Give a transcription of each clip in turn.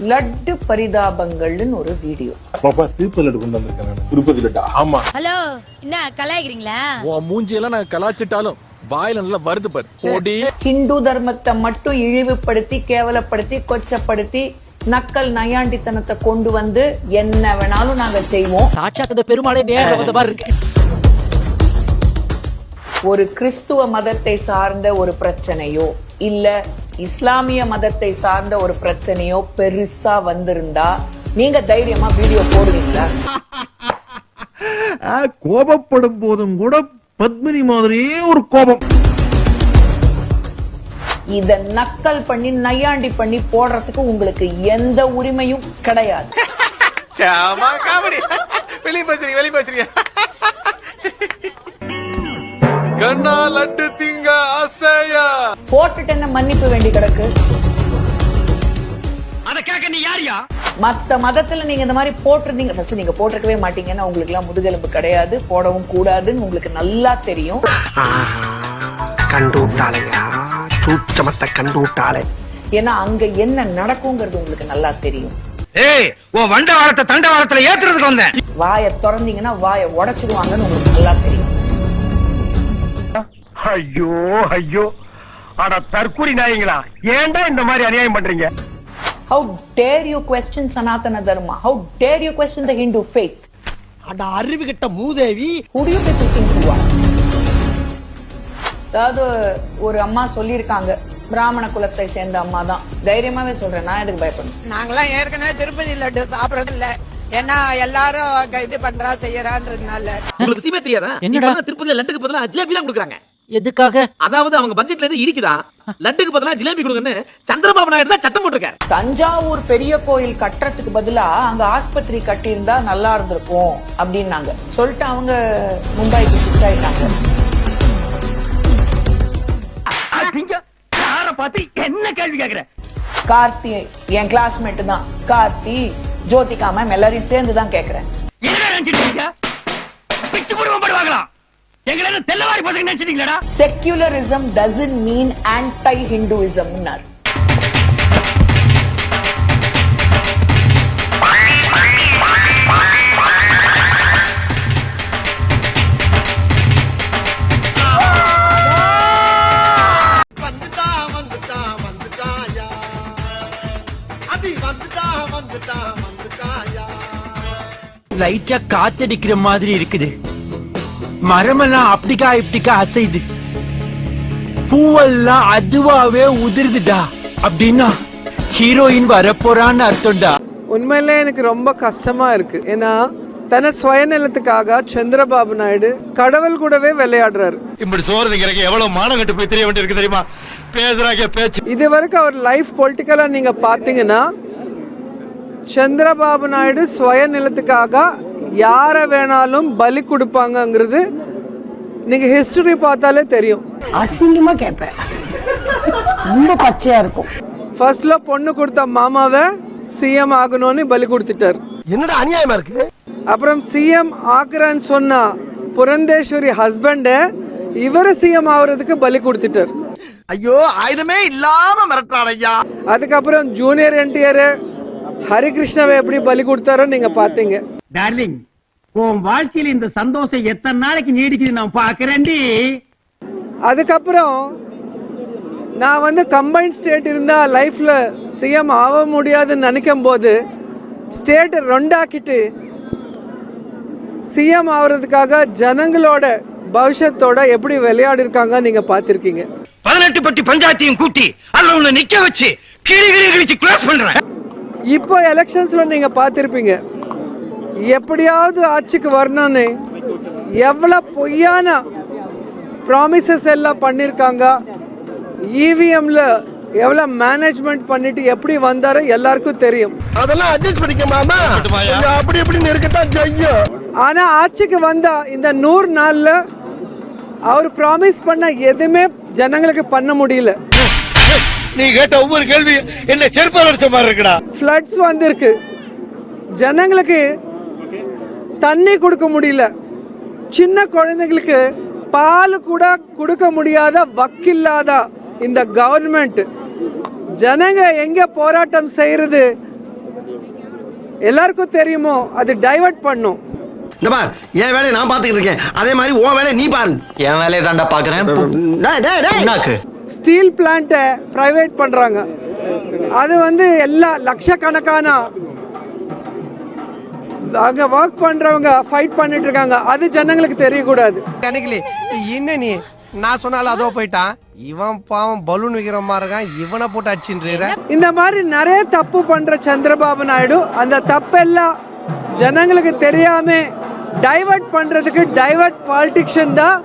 லட்டு பரிதாபங்கள்னு ஒரு வீடியோ. பாப்பா திருப்பதி லட்டு கொண்டு வந்திருக்கேன். திருப்பதி லட்டு. ஆமா. ஹலோ, என்ன கலாய்க்கிறீங்களா? உன் மூஞ்சியெல்லாம் நான் கலாச்சிட்டாலும் வாயில நல்லா வருது பாரு. போடி. ஹிந்து தர்மத்தை மட்டும் இழிவுபடுத்தி, கேவலப்படுத்தி, கொச்சப்படுத்தி, நக்கல் நயாண்டித்தனத்தை கொண்டு வந்து என்ன வேணாலும் நாங்க செய்வோம். சாட்சாத் பெருமாளே நேர்ல வந்த மாதிரி இருக்கு. ஒரு கிறிஸ்துவ மதத்தை சார்ந்த ஒரு பிரச்சனையோ இல்ல இஸ்லாமிய மதத்தை சார்ந்த ஒரு பிரச்சனையோ பெருசா வந்திருந்தா நீங்க தைரியமா வீடியோ போடுவீங்களா? கோபப்படும் போதும் கூட பத்மினி மாதிரியே ஒரு கோபம். இத நக்கல் பண்ணி நையாண்டி பண்ணி போடுறதுக்கு உங்களுக்கு எந்த உரிமையும் கிடையாது. கண்ணா லட்டு திங்க அசையா போட்டுட்டு என்ன மன்னிப்பு வேண்டி கிடக்கு? அத கேக்க நீ யாரியா? மத்த மதத்துல நீங்க இந்த மாதிரி போட்டிருந்தீங்க, ஃபர்ஸ்ட் நீங்க போட்டிருக்கவே மாட்டீங்கன்னா உங்களுக்கு எல்லாம் முதுகெலும்பு கிடையாது, போடவும் கூடாதுன்னு உங்களுக்கு நல்லா தெரியும். கண்டு விட்டாளையா, சூச்சமத்தை கண்டு விட்டாளே. ஏன்னா அங்க என்ன நடக்குங்கிறது உங்களுக்கு நல்லா தெரியும். ஏய், உன் வண்ட வாரத்தை தண்ட வாரத்துல ஏத்துறதுக்கு வந்தேன். வாயை திறந்தீங்கன்னா வாயை உடைச்சிடுவாங்கன்னு உங்களுக்கு நல்லா தெரியும். ஐயோ ஐயோ, அட தற்கூரி நாயங்களா, ஏன்டா இந்த மாதிரி அநியாயம் பண்றீங்க? How dare you question Sanatana Dharma? How dare you question the Hindu faith? அட அறிவு கிட்ட மூதேவி. Who do you people think you are? அதாவது ஒரு அம்மா சொல்லியிருக்காங்க, பிராமண குலத்தை சேர்ந்த அம்மா தான். தைரியமாவே சொல்றேன், நான் எதுக்கு பயப்படணும்? நாங்கெல்லாம் ஏற்கனவே திருப்பதி லட்டு சாப்பிடறது இல்ல. ஏன்னா எல்லாரும் இது பண்றா செய்யறான்றதுனால. உங்களுக்கு சீமே தெரியாதா? என்னடா திருப்பதில லட்டுக்கு பதிலா ஜிலேபி தான் கொடுக்குறாங்க. எதுக்காக? அதாவது அவங்க பட்ஜெட்ல இருந்து இடிக்குதா, லட்டுக்கு பதிலா ஜிலேபி கொடுங்கன்னு சந்திரபாபு நாயுடு தான் சட்டம் போட்டிருக்காரு. தஞ்சாவூர் பெரிய கோயில் கட்டுறதுக்கு பதிலா அங்க ஆஸ்பத்திரி கட்டி இருந்தா நல்லா இருந்திருக்கும் அப்படின்னாங்க. சொல்லிட்டு அவங்க மும்பைக்கு ஷிஃப்ட் ஆயிட்டாங்க. என்ன கேள்வி கேக்குற? கார்த்தி என் கிளாஸ்மேட் தான். கார்த்தி, ஜோதிகா மேம் எல்லாரையும் சேர்ந்து தான் கேக்குறேன். Secularism doesn't mean anti-Hinduism. லைட்டா காத்தடிக்கிற மாதிரி இருக்குது. மரமெல்லாம் அப்படிக்கா இப்படிக்கா அசைது, பூவெல்லாம் அதுவாவே உதிர்ந்துடா. அப்படின்னா ஹீரோயின் வரப்போறான்னு அர்த்தம்டா. உண்மையிலே எனக்கு ரொம்ப கஷ்டமா இருக்கு. ஏன்னா தன சுயநலத்துக்காக சந்திரபாபு நாயுடு கடவுள் கூடவே விளையாடுறாரு. இப்படி சோறுங்கிறக்கு எவ்வளவு மானம் கட்டு போய் தெரிய வேண்டியிருக்கு தெரியுமா? பேசுறாங்க பேச்சு. இது வரைக்கும் அவர் லைஃப் பொலிட்டிக்கலா நீங்க பாத்தீங்கன்னா சந்திரபாபு நாயுடு சுயநலத்துக்காக யார வேணாலும் பலி கொடுப்பாங்கங்கிறது நீங்க ஹிஸ்டரி பார்த்தாலே தெரியும். அசிங்கமா கேட்பேன், ரொம்ப பச்சையா இருக்கும். ஃபர்ஸ்ட்ல பொண்ணு கொடுத்த மாமாவை சிஎம் ஆகணும்னு பலி கொடுத்துட்டார். என்னடா அநியாயமா இருக்கு? அப்புறம் சிஎம் ஆக்குறேன்னு சொன்னா புரந்தேஸ்வரி ஹஸ்பண்ட இவரை சிஎம் ஆகுறதுக்கு பலி கொடுத்துட்டார். ஐயோ, ஆயுதமே இல்லாம மிரட்டுறான் ஐயா. அதுக்கப்புறம் ஜூனியர் என்டிஆர் ஹரிகிருஷ்ணாவை எப்படி பலி கொடுத்தாரோ நீங்க பாத்தீங்க. டார்லிங், உன் வாழ்க்கையில இந்த சந்தோஷம் எத்தனை நாளைக்கு நீடிக்குது நான் பாக்குறேன்டி. அதுக்கப்புறம் நான் கம்பைன் ஸ்டேட் இருந்தா லைஃப்ல சிஎம் ஆக முடியாதுன்னு நினைக்கும் போது ஸ்டேட் ரெண்டாக்கிட்டு சிஎம் ஆகுறதுக்காக ஜனங்களோட பவிஷ்யத்தோட எப்படி விளையாடி இருக்காங்க நீங்க பாத்திருக்கீங்க. 18 பட்டி பஞ்சாயத்தையும் கூட்டி அதுல உன்னை நிக்க வச்சு கிளி கிழிச்சு க்ளோஸ் பண்றேன். இப்போ எலெக்ஷன்ஸ்ல நீங்க பாத்திருப்பீங்க, எப்படியாவது ஆட்சிக்கு வரணும்னு எவ்வளவு பொய்யான ப்ராமிசஸ் எல்லாம் பண்ணிருக்காங்க. இவிஎம்ல எவ்வளவு மேனேஜ்மெண்ட் பண்ணிட்டு எப்படி வந்தாரோ எல்லாருக்கும் தெரியும். அதெல்லாம் அட்ஜஸ்ட் பண்ணிக்க மாமா, அப்படி எப்படி இருக்கத்தான் செய்யும். ஆனா ஆட்சிக்கு வந்தா இந்த 100 நாள்ல அவர் ப்ராமிஸ் பண்ண எதுவுமே ஜனங்களுக்கு பண்ண முடியல. நீ கேட்ட ஒவ்வொரு கேள்வி என்ன செருப்பால் அடிச்ச மாதிரி இருக்குடா. ஃப்ளட்ஸ் வந்திருக்கு, ஜனங்களுக்கு தண்ணி கொடுக்க முடியல, சின்ன குழந்தைங்களுக்கு பால் கூட கொடுக்க முடியாத வக்கில்லாத இந்த கவர்மெண்ட் ஜனங்க எங்க போராட்டம் செய்யறது எல்லாருக்கும் தெரியுமோ அது டைவர்ட் பண்ணும். இந்த பார், என் வேலையை நான் பாத்துக்கிட்டு இருக்கேன், அதே மாதிரி உன் வேலையை நீ பாரு. என் வேலையை தாண்டா பாக்குறேன். ஸ்டீல் பிளான்ட்டை பிரைவேட் பண்றாங்க. அது வந்து எல்லா லட்சக்கணக்கான அங்க ஒர்க் பண்றவங்க ஃபைட் பண்ணிட்டு இருக்காங்க. அது ஜனங்களுக்கு தெரியக்கூடாது. கணக்கிலே என்ன நீ நான் சொன்னாலும் அதோ போயிட்டான், இவன் பாவம் பலூன் வைக்கிற மாதிரி இருக்கான், இவனை போட்டு அடிச்சுன்ற. இந்த மாதிரி நிறைய தப்பு பண்ற சந்திரபாபு நாயுடு அந்த தப்பெல்லாம் ஜனங்களுக்கு தெரியாம டைவர்ட் பண்றதுக்கு டைவர்ட் பாலிடிக்ஷன் தான்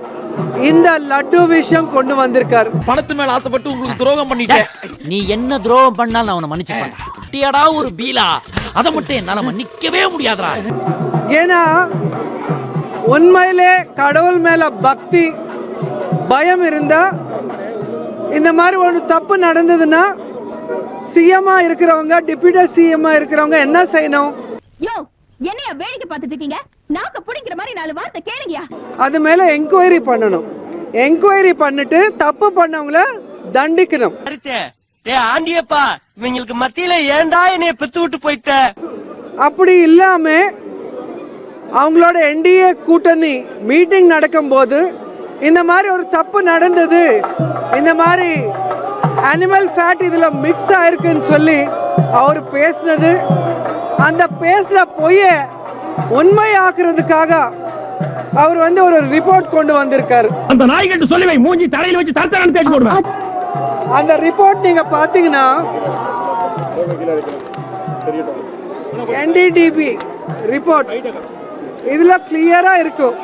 இந்த லட்டு விஷயம் கொண்டு வந்திருக்காரு. பணத்து மேல ஆசைப்பட்டு உங்களுக்கு துரோகம் பண்ணிட்டேன். நீ என்ன துரோகம் பண்ணாலும் அவனை மன்னிச்சுப்பான். குட்டியாடா ஒரு பீலா, அதை மட்டும் என்னால மன்னிக்கவே முடியாதுடா. ஏன்னா உண்மையிலே கடவுள் மேல பக்தி பயம் இருந்தா இந்த மாதிரி ஒரு தப்பு நடந்ததுன்னா சிஎம்மா இருக்கிறவங்க, டிப்யூட்டி சிஎம்மா இருக்கிறவங்க என்ன செய்யணும்? என்னைய வேடிக்கை பார்த்துட்டு இருக்கீங்க? நாக்க புடிக்கிற மாதிரி 4 வார்த்தை கேளுங்கயா. அது மேல என்கொயரி பண்ணணும். என்கொயரி பண்ணிட்டு தப்பு பண்ணவங்கள தண்டிக்கணும். ஆண்டியப்பா, இவங்களுக்கு மத்தியில ஏன்டா என்னைய பெத்து விட்டு போயிட்ட? அப்படி இல்லாம அவங்களோட என்டிஏ கூட்டணி மீட்டிங் நடக்கும்போது இந்த மாதிரி ஒரு தப்பு நடந்தது, இந்த மாதிரி அனிமல் ஃபேட் இதுல மிக்ஸ் ஆயிருக்குன்னு சொல்லி அவர் பேசினது, அந்த பேசுற பொய்ய உண்மையாக்குறதுக்காக அவர் வந்து ஒரு ரிப்போர்ட் கொண்டு வந்திருக்காரு. அந்த நாய்கிட்ட சொல்லி வை, மூஞ்சி தரையில வச்சு தரத்தரன்னு தேடி போடுவேன். அந்த ரிப்போர்ட் நீங்க பாத்தீங்கன்னா NDDB ரிப்போர்ட் இதுல கிளியரா இருக்கும்.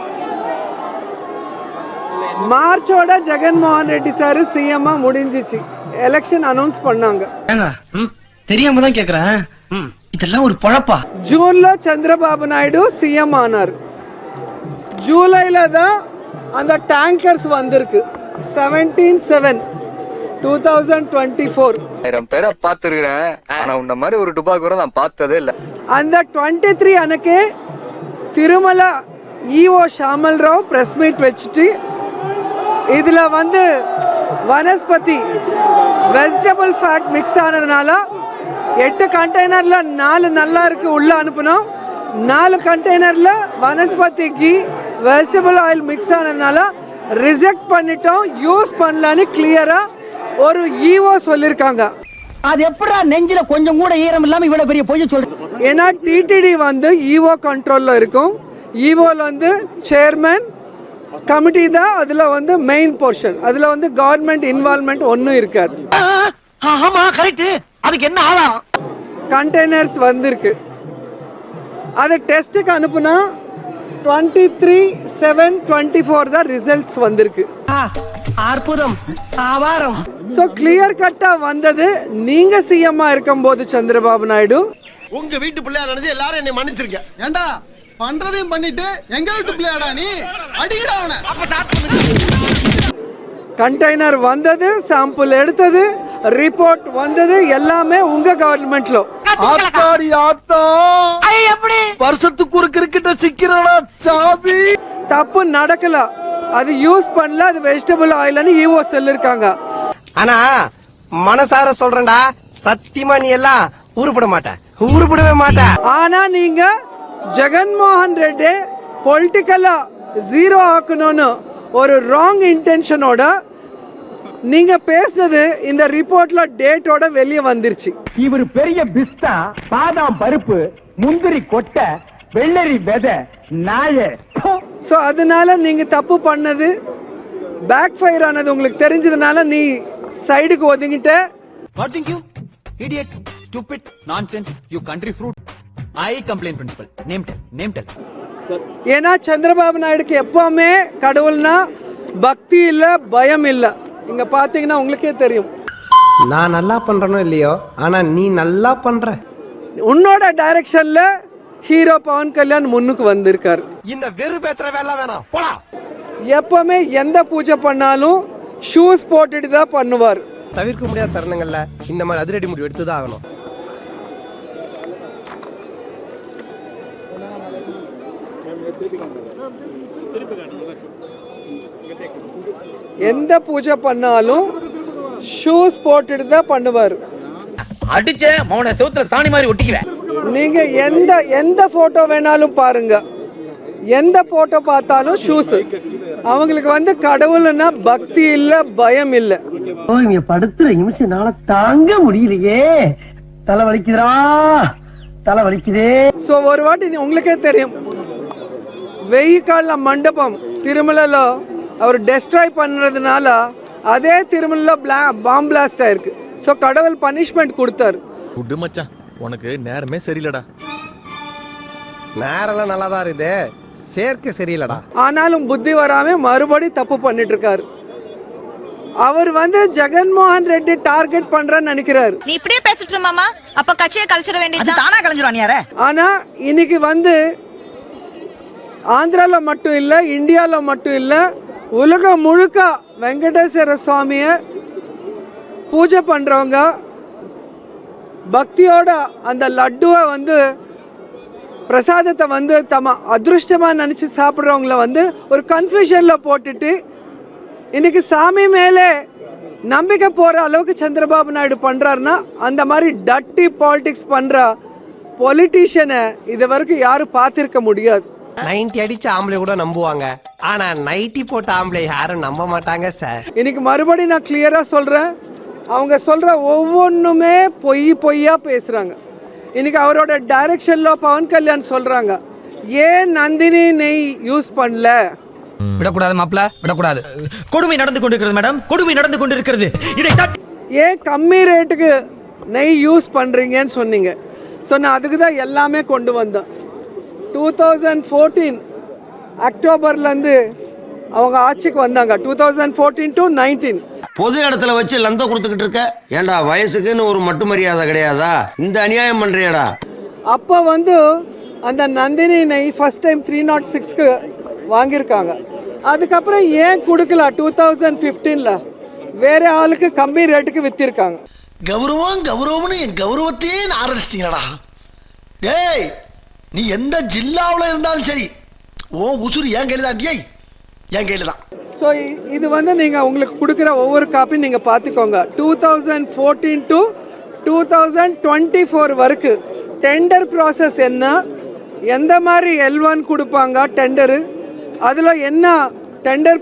மார்ச்சோட ஜெகன்மோகன் ரெட்டி சார் சிஎம் முடிஞ்சிச்சு, எலெக்ஷன் அனௌன்ஸ் பண்ணாங்க. தெரியாம தான் கேக்குறேன், இதெல்லாம் ஒரு பழப்பா? ஜூன்ல சந்திரபாபு நாயுடு சிஎம் ஆனார். ஜூலைல தான் அந்த டேங்கர்ஸ் வந்திருக்கு. 17/7/2024. 1000 பேரை பார்த்திருக்கிறேன், ஆனா உன்ன மாதிரி ஒரு டுபாக்கு கூட நான் பார்த்ததே இல்ல. அந்த 23 அன்னைக்கே Tirumala EO Shamal Rao press meet வச்சுட்டு இதுல வந்து வனஸ்பதி வெஜிடபிள் ஃபேட் மிக்ஸ் ஆனதுனால 8 கண்டெய்னர்ல 4 நல்லா இருக்கு உள்ள அனுப்பணும், 4 கண்டெய்னர்ல vanaspati ghee vegetable oil mix ஆனதுனால ரிஜெக்ட் பண்ணிட்டோம், யூஸ் பண்ணலான்னு கிளியரா ஒரு ஈஓ சொல்லிருக்காங்க. அது எப்படா நெஞ்சில கொஞ்சம் கூட ஈரம் இல்லாம இவ்வளவு பெரிய பொய் சொல்ற? ஏன்னா டிடிடி வந்து ஈஓ கண்ட்ரோல்ல இருக்கும். ஈஓல வந்து சேர்மன் கமிட்டி தான் அதுல வந்து மெயின் போர்ஷன். அதுல வந்து கவர்மெண்ட் இன்வால்வ்மெண்ட் ஒன்னும் இருக்காது. ஆமா கரெக்ட். அதுக்கு என்ன ஆதாரம்? கண்டெய்னர்ஸ் வந்திருக்கு, அது டெஸ்ட்டுக்கு அனுப்புனா 23/7/24 தான் ரிசல்ட்ஸ் வந்திருக்கு. அற்புதம், ஆவாரம். சோ கிளியர் கட்டா வந்தது. நீங்க சிஎம்மா இருக்கும்போது சந்திரபாபு நாயுடு உங்க வீட்டு பிள்ளையா நினைச்சு எல்லாரும் என்னை மன்னிச்சிருங்க. ஏண்டா பண்றதையும் பண்ணிட்டு எங்க வீட்டு பிள்ளையாடா நீ? அடிக்கடா அவனை. கண்டெய்னர் வந்தது, சாம்பிள் எடுத்தது, ரிப்போர்ட் வந்தது, எல்லாமே உங்க கவர்மெண்ட்ல. ஆத்தாடி ஆத்தா, வருஷத்துக்கு ஒரு கிரிக்கெட்ட சிக்கிறடா சாமி. தப்பு நடக்கல, அது யூஸ் பண்ணல, அது வெஜிடபிள் ஆயில்னு ஈஓ சொல்லிருக்காங்க. ஆனா மனசார சொல்றேன்டா, சத்தியமா நீ எல்லாம் உருப்பட மாட்ட, உருப்படவே மாட்ட. ஆனா நீங்க ஜெகன்மோகன் ரெட்டி பொலிட்டிக்கலா ஜீரோ ஆக்கணும்னு ஒரு ராங் இன்டென்ஷனோட நீங்க பேசுனது இந்த ரிப்போர்ட்ல டேட்டோட வெளியே வந்துருச்சு. இவர் பெரிய பிஸ்தா, பாதாம் பருப்பு, முந்திரி கொட்டை, வெள்ளரி விதை, நாய. சோ அதனால நீங்க தப்பு பண்ணது பேக் ஃபயர் ஆனது உங்களுக்கு தெரிஞ்சதுனால நீ சைடுக்கு ஒதுங்கிட்ட. What think you? Idiot, stupid, nonsense, you country fruit. I complain principal. Name tell. ஏன்னா சந்திரபாபு நாயுடுக்கு எப்பவுமே கடவுள்னா பக்தி இல்ல, பயம் இல்ல. இங்க பாத்தீங்கன்னா உங்களுக்கே தெரியும். நான் நல்லா பண்றனோ இல்லையோ, ஆனா நீ நல்லா பண்ற. உன்னோட டைரக்ஷன்ல ஹீரோ பவன் கல்யாண் முன்னுக்கு வந்திருக்காரு. இந்த வெறு பேத்துற வேலை வேணாம், போடா. எப்பவுமே எந்த பூஜை பண்ணாலும் ஷூஸ் போட்டுட்டு தான் பண்ணுவார். தவிர்க்க முடியாத தருணங்கள்ல இந்த மாதிரி அதிரடி முடிவு எடுத்துதான் ஆகணும். எந்த பூஜை பண்ணாலும் ஷூஸ் போட்டுட்டு தான் பண்ணுவார். அடிச்சே மௌன செவுத்துல சாணி மாதிரி ஒட்டிக்குவேன். நீங்க எந்த போட்டோ வேணாலும் பாருங்க, எந்த போட்டோ பார்த்தாலும் ஷூஸ். அவங்களுக்கு வந்து கடவுள்னா பக்தி இல்ல, பயம் இல்ல. இங்க படுத்துற நிமிஷம்னால தாங்க முடியலையே, தலை வலிக்குதுடா, தலை வலிக்குதே. சோ ஒரு வாட்டி உங்களுக்கே தெரியும், வெய்யக்கால மண்டபம் திருமலையில அவர் டெஸ்ட்ராய் பண்றதுனால அதே திருமலையில பாம் பிளாஸ்ட் ஆயிருக்கு. சோ கடவுள் பனிஷ்மெண்ட் கொடுத்தாரு. குடு மச்சான், உனக்கு நேரமே சரியில்லடா. நேரெல்லாம் நல்லா தான் இருக்குது, சேர்க்கை சரியில்லடா. ஆனாலும் புத்தி வராம மறுபடி தப்பு பண்ணிட்டு இருக்காரு. அவர் வந்து ஜெகன்மோகன் ரெட்டி டார்கெட் பண்றன்னு நினைக்கிறாரு. நீ இப்படியே பேசிட்டு மாமா, அப்ப கட்சியை கலைச்சிட வேண்டியது தானா கலைஞ்சிருவானியாரே. ஆனா இன்னைக்கு வந்து ஆந்திரால மட்டும் இல்ல, இந்தியால மட்டும் இல்ல, உலகம் முழுக்க வெங்கடேஸ்வர சுவாமிய பூஜை பண்றவங்க பக்தியோட அந்த லட்டுவை வந்து பிரசாதத்தை வந்து தம அதிருஷ்டமா நினைச்சு சாப்பிட்றவங்கள வந்து ஒரு கன்ஃபியூஷன்ல போட்டுட்டு இன்னைக்கு சாமி மேலே நம்பிக்கை போற அளவுக்கு சந்திரபாபு நாயுடு பண்றாருன்னா, அந்த மாதிரி டட்டி பாலிடிக்ஸ் பண்ற பொலிட்டீஷியனை இது வரைக்கும் யாரும் பார்த்திருக்க முடியாது. 90 அடிச்ச ஆம்பளை கூட நம்புவாங்க, ஆனா 90 போட்ட ஆம்பளை யாரும் நம்ப மாட்டாங்க சார். இன்னைக்கு மறுபடியும் நான் கிளியரா சொல்றேன், அவங்க சொல்ற ஒவ்வொன்றுமே பொய்யா பேசுறாங்க. இன்னைக்கு அவரோட டைரக்ஷன்ல பவன் கல்யாண் சொல்றாங்க, ஏன் நந்தினி நெய் யூஸ் பண்ணல. விடக்கூடாது மாப்ள, விடக்கூடாது. கொடுமை நடந்து கொண்டிருக்கிறது மேடம், கொடுமை நடந்து கொண்டிருக்கிறது. இதை ஏன் கம்மி ரேட்டுக்கு நெய் யூஸ் பண்றீங்கன்னு சொன்னீங்க. ஸோ நான் அதுக்கு தான் எல்லாமே கொண்டு வந்தேன். 2014 அக்டோபர்லேருந்து அவங்க ஆட்சிக்கு வந்தாங்க. 2014 to 19 பொது இடத்துல வச்சு லந்த கொடுத்துக்கிட்டு இருக்க. ஏண்டா வயசுக்குன்னு ஒரு மட்டு மரியாதை கிடையாதா? இந்த அநியாயம் பண்றியாடா? அப்போ வந்து அந்த நந்தினி நெய் ஃபர்ஸ்ட் டைம் 306க்கு வாங்கியிருக்காங்க. அதுக்கப்புறம் ஏன் கொடுக்கல 2015ல் வேற ஆளுக்கு கம்மி ரேட்டுக்கு வித்திருக்காங்க. கௌரவம்னு என் கௌரவத்தையே ஆரம்பிச்சிட்டீங்களா? டேய், நீ எந்த ஜில்லாவில் இருந்தாலும் சரி, ஓ உசுறு என் கையில் தான், என் கையில் தான். ஸோ இது வந்து நீங்கள் உங்களுக்கு கொடுக்குற ஒவ்வொரு காப்பி நீங்கள் பார்த்துக்கோங்க. 2014 to 2024 வரைக்கும் டெண்டர் ப்ராசஸ் என்ன, எந்த மாதிரி L1 கொடுப்பாங்க டெண்டரு, அதில் என்ன டெண்டர்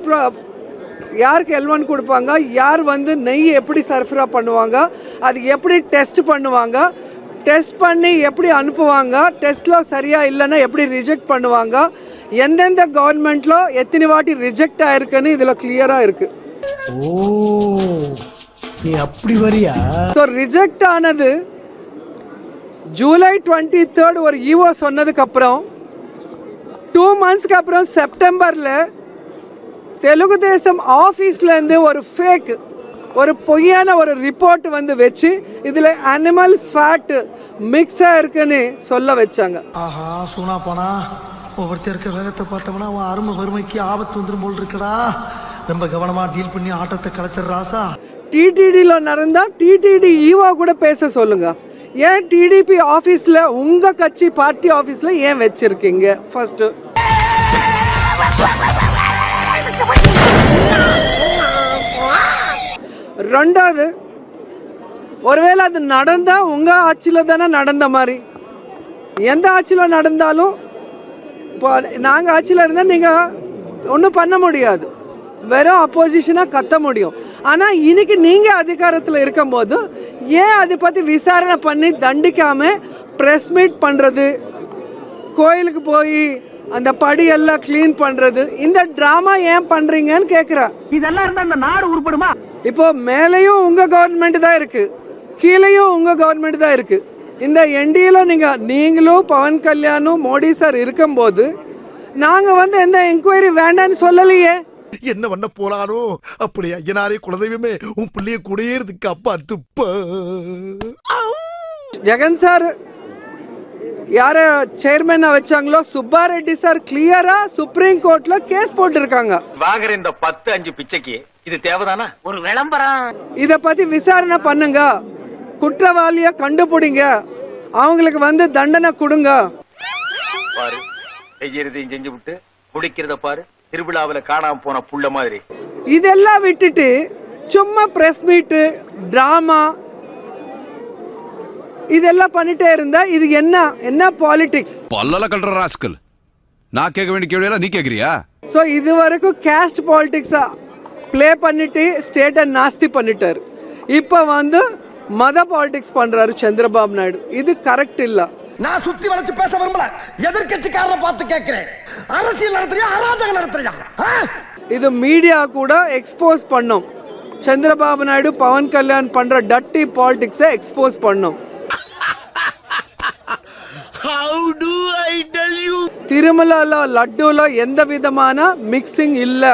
யாருக்கு L1 கொடுப்பாங்க, யார் வந்து நெய் எப்படி சர்ஃபரா பண்ணுவாங்க, அது எப்படி டெஸ்ட் பண்ணுவாங்க, டெஸ்ட் பண்ணி எப்படி அனுப்புவாங்க, டெஸ்ட்டில் சரியாக இல்லைன்னா எப்படி ரிஜெக்ட் பண்ணுவாங்க, எந்தெந்த கவர்மெண்ட்டில் எத்தனை வாட்டி ரிஜெக்ட் ஆயிருக்குன்னு இதில் கிளியராக இருக்குது. ஓ, நீ அப்படி வரியா? ஸோ ரிஜெக்ட் ஆனது ஜூலை 23 ஒரு ஈஓ சொன்னதுக்கப்புறம் 2 monthsக்கு அப்புறம் செப்டம்பரில் தெலுங்கு தேசம் ஆஃபீஸ்லேருந்து ஒரு ஃபேக், ஒரு பொய்யான ஒரு ரிப்போர்ட் வந்து வச்சு இதில் அனிமல் ஃபேட் மிக்ஸ் ஆயிருக்குன்னு சொல்ல வச்சாங்க. ஆஹா, சூனா போனா ஒவ்வொருத்தர் இருக்க வேகத்தை பார்த்தோம்னா அவன் அருமை வறுமைக்கு ஆபத்து வந்துடும் போல் இருக்கடா. ரொம்ப கவனமா டீல் பண்ணி ஆட்டத்தை கலைச்சிடுறாசா. டிடிடியில் நடந்தால் டிடிடி ஈவோ கூட பேச சொல்லுங்க. ஏன் டிடிபி ஆஃபீஸில் உங்கள் கட்சி பார்ட்டி ஆஃபீஸில் ஏன் வச்சுருக்கீங்க? ஃபர்ஸ்ட்டு ரெண்டாவது, ஒருவேளை அது நடந்தால் உங்கள் ஆட்சியில் தானே நடந்த மாதிரி. எந்த ஆட்சியில் நடந்தாலும் இப்போ நாங்கள் ஆட்சியில் இருந்தால் நீங்கள் ஒன்றும் பண்ண முடியாது, வெறும் அப்போசிஷனாக கத்த முடியும். ஆனால் இன்னைக்கு நீங்கள் அதிகாரத்தில் இருக்கும்போது ஏன் அதை பற்றி விசாரணை பண்ணி தண்டிக்காமல் ப்ரெஸ் மீட் பண்ணுறது, கோயிலுக்கு போய் அந்த படியெல்லாம் க்ளீன் பண்ணுறது, இந்த ட்ராமா ஏன் பண்ணுறீங்கன்னு கேட்குறேன். இதெல்லாம் இருந்தால் இந்த நாடு உருப்படுமா? இப்போ மேலேயும் உங்கள் கவர்மெண்ட் தான் இருக்குது, கீழேயும் உங்கள் கவர்மெண்ட் தான் இருக்குது. இந்த என்டிஏல நீங்களும் பவன் கல்யாணும் மோடி சார் இருக்கும்போது நாங்கள் வந்து எந்த என்கொயரி வேண்டான்னு சொல்லலையே. என்ன பண்ண போறானோ அப்படி ஐயனாரே குலதெய்வமே உன் பிள்ளைய குடியேறதுக்கு அப்பா துப்ப. ஜெகன் சார் யார சேர்மேனா வச்சாங்களோ சுப்பாரெட்டி சார் கிளியரா சுப்ரீம் கோர்ட்ல கேஸ் போட்டிருக்காங்க. வாங்குற இந்த 10-5 பிச்சைக்கு இது தேவைதானா? ஒரு விளம்பரம். இத பத்தி விசாரணை பண்ணுங்க, குற்றவாளிய கண்டுபிடிங்க, அவங்களுக்கு வந்து தண்டனை கொடுங்க. பாரு, செய்யறதையும் செஞ்சு விட்டு குடிக்கிறத பாரு, திருவிழாவில காணாம போன புள்ள மாதிரி. இதெல்லாம் விட்டுட்டு சும்மா பிரஸ் மீட் டிராமா இதெல்லாம் பண்ணிட்டே இருந்தா இது என்ன பாலிடிக்ஸ்? பல்லல கல்ற ராஸ்கல். நான் கேட்க வேண்டிய கேள்வியெல்லாம் நீ கேக்குறியா? ஸோ இது வரைக்கும் கேஸ்ட் பாலிடிக்ஸா ப்ளே பண்ணிட்டு ஸ்டேட்டை நாஸ்தி பண்ணிட்டாரு. இப்போ வந்து மத பாலிடிக்ஸ் பண்றாரு சந்திரபாபு நாயுடு. இது கரெக்ட் இல்ல. நான் சுத்தி வளைச்சு பேச விரும்பல. எதிர்க்கட்சிக்காரரை பார்த்து கேட்கிறேன், அரசியல் நடத்துறியா அராஜகம் நடத்துறியா? இது மீடியா கூட எக்ஸ்போஸ் பண்ணும். சந்திரபாபு நாயுடு பவன் கல்யாண் பண்ற டட்டி பாலிடிக்ஸை எக்ஸ்போஸ் பண்ணும். How do I tell you? திருமலால லட்டுல எந்த விதமான மிக்சிங் இல்ல.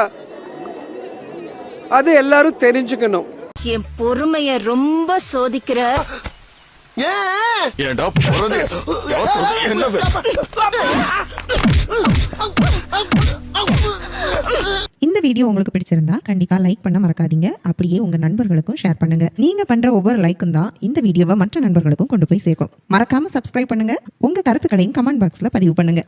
அது எல்லாரும் தெரிஞ்சுக்கணும். என் பொறுமைய ரொம்ப சோதிக்கிற. ஏன்டா போறது? என்ன இந்த வீடியோ உங்களுக்கு பிடிச்சிருந்தா கண்டிப்பா லைக் பண்ண மறக்காதீங்க. அப்படியே உங்க நண்பர்களுக்கும் ஷேர் பண்ணுங்க. நீங்க பண்ற ஒவ்வொரு லைக்கும் தான் இந்த வீடியோவை மற்ற நண்பர்களுக்கும் கொண்டு போய் சேர்க்கும். மறக்காம சப்ஸ்கிரைப் பண்ணுங்க. உங்க கருத்துக்களையும் கமெண்ட் பாக்ஸ்ல பதிவு பண்ணுங்க.